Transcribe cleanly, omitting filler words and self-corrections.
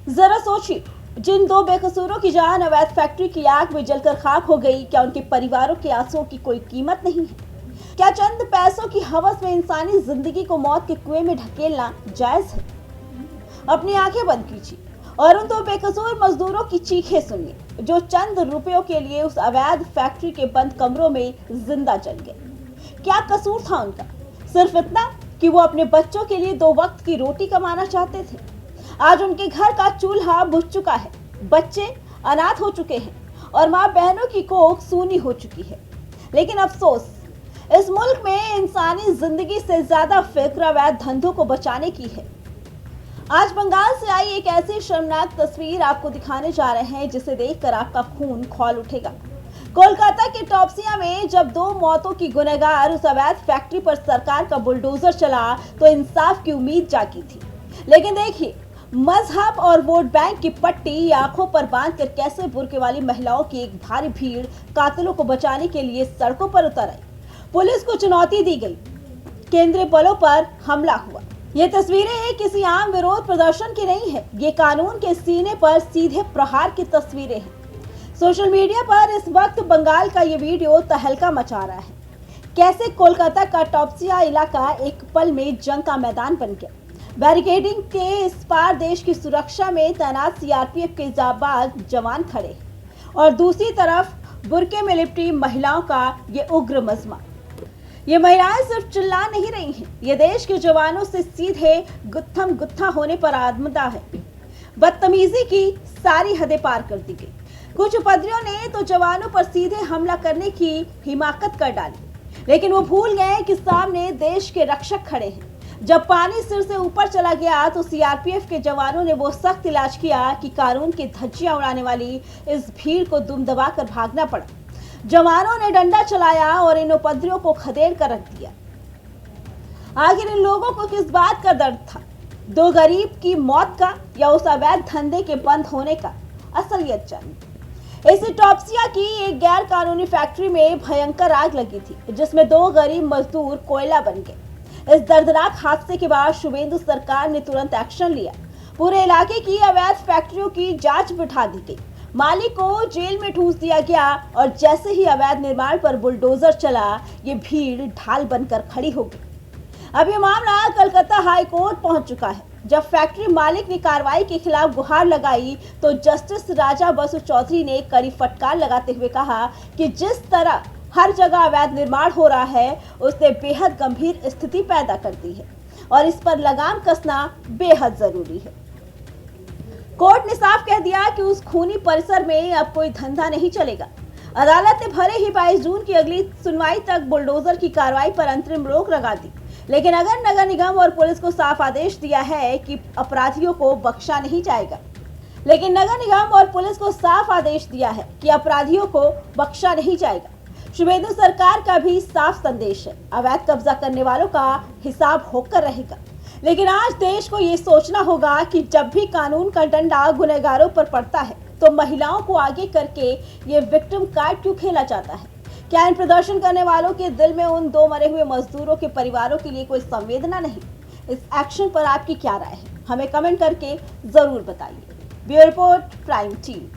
जरा सोचिए, जिन दो बेकसूरों की जान अवैध फैक्ट्री की आग में जलकर खाक हो गई, क्या उनके परिवारों के आंसुओं की कोई कीमत नहीं है? क्या चंद पैसों की हवस में इंसानी जिंदगी को मौत के कुएं में ढकेलना जायज है? अपनी आंखें बंद कीजिए और उन दो बेकसूर मजदूरों की चीखें सुनिए, जो चंद रुपयों के लिए उस अवैध फैक्ट्री के बंद कमरों में जिंदा जल गए। क्या कसूर था उनका? सिर्फ इतना कि वो अपने बच्चों के लिए 2 वक्त की रोटी कमाना चाहते थे। आज उनके घर का चूल्हा बुझ चुका है, बच्चे अनाथ हो चुके हैं और माँ बहनों की कोख सूनी हो चुकी है। लेकिन अफसोस, इस मुल्क में इंसानी जिंदगी से ज्यादा फिक्र अवैध धंधों को बचाने की है। आज बंगाल से आई एक ऐसी शर्मनाक तस्वीर आपको दिखाने जा रहे हैं जिसे देखकर आपका खून खौल उठेगा। कोलकाता के टॉपसिया में जब 2 मौतों की गुनहगार उस अवैध फैक्ट्री पर सरकार का बुलडोजर चला तो इंसाफ की उम्मीद जागी थी। लेकिन देखिए, मजहब और वोट बैंक की पट्टी आंखों पर बांधकर कैसे बुर्के वाली महिलाओं की एक भारी भीड़ कातिलों को बचाने के लिए सड़कों पर उतर आई। पुलिस को चुनौती दी गई, केंद्रीय बलों पर हमला हुआ। ये तस्वीरें किसी आम विरोध प्रदर्शन की नहीं है, ये कानून के सीने पर सीधे प्रहार की तस्वीरें हैं। सोशल मीडिया पर इस वक्त बंगाल का ये वीडियो तहलका मचा रहा है। कैसे कोलकाता का टॉपसिया इलाका एक पल में जंग का मैदान बन गया। बैरिकेडिंग के इस पार देश की सुरक्षा में तैनात सीआरपीएफ के जाबाज जवान खड़े और दूसरी तरफ बुर्के में लिपटी महिलाओं का ये उग्र मजमा। ये महिलाएं सिर्फ चिल्ला नहीं रही हैं, ये देश के जवानों से सीधे गुत्थम गुत्था होने पर आमदा है। बदतमीजी की सारी हदें पार कर दी गई। कुछ उपद्रवियों ने तो जवानों पर सीधे हमला करने की हिमाकत कर डाली, लेकिन वो भूल गए कि सामने देश के रक्षक खड़े हैं। जब पानी सिर से ऊपर चला गया तो सीआरपीएफ के जवानों ने वो सख्त इलाज किया कि कानून की धज्जियां उड़ाने वाली इस भीड़ को दुम दबाकर भागना पड़ा। जवानों ने डंडा चलाया और इन उपद्रवियों को खदेड़ कर रख दिया। आखिर इन लोगों को किस बात का दर्द था? 2 गरीब की मौत का या उस अवैध धंधे के बंद होने का? असलियत जानिए। इस टॉपसिया की एक गैर कानूनी फैक्ट्री में भयंकर आग लगी थी, जिसमें 2 गरीब मजदूर कोयला बन गए। इस दर्दनाक हादसे के बाद शुभेंदु सरकार ने तुरंत एक्शन लिया। पूरे इलाके की अवैध फैक्ट्रियों की जांच बिठा दी गई, मालिक को जेल में ठूस दिया गया और जैसे ही अवैध निर्माण पर बुलडोजर चला, ये भीड़ ढाल बनकर खड़ी हो गई। अब ये मामला कलकत्ता हाई कोर्ट पहुंच चुका है। जब फैक्ट्री मालिक ने कार्रवाई के खिलाफ गुहार लगाई तो जस्टिस राजा बसु चौधरी ने कड़ी फटकार लगाते हुए कहा कि जिस तरह हर जगह अवैध निर्माण हो रहा है, उससे बेहद गंभीर स्थिति पैदा करती है और इस पर लगाम कसना बेहद जरूरी है। कोर्ट ने साफ कह दिया कि उस खूनी परिसर में अब कोई धंधा नहीं चलेगा। अदालत ने भले ही 22 जून की अगली सुनवाई तक बुलडोजर की कार्रवाई पर अंतरिम रोक लगा दी, लेकिन अगर नगर निगम और पुलिस को साफ आदेश दिया है कि अपराधियों को बख्शा नहीं जाएगा। लेकिन नगर निगम और पुलिस को साफ आदेश दिया है कि अपराधियों को बख्शा नहीं जाएगा। शुभेंदु सरकार का भी साफ संदेश है, अवैध कब्जा करने वालों का हिसाब होकर रहेगा। लेकिन आज देश को ये सोचना होगा कि जब भी कानून का डंडा गुनहगारों पर पड़ता है तो महिलाओं को आगे करके ये विक्टिम कार्ड क्यों खेला जाता है? क्या इन प्रदर्शन करने वालों के दिल में उन 2 मरे हुए मजदूरों के परिवारों के लिए कोई संवेदना नहीं? इस एक्शन पर आपकी क्या राय है? हमें कमेंट करके जरूर बताइए। Bureau report, prime TV.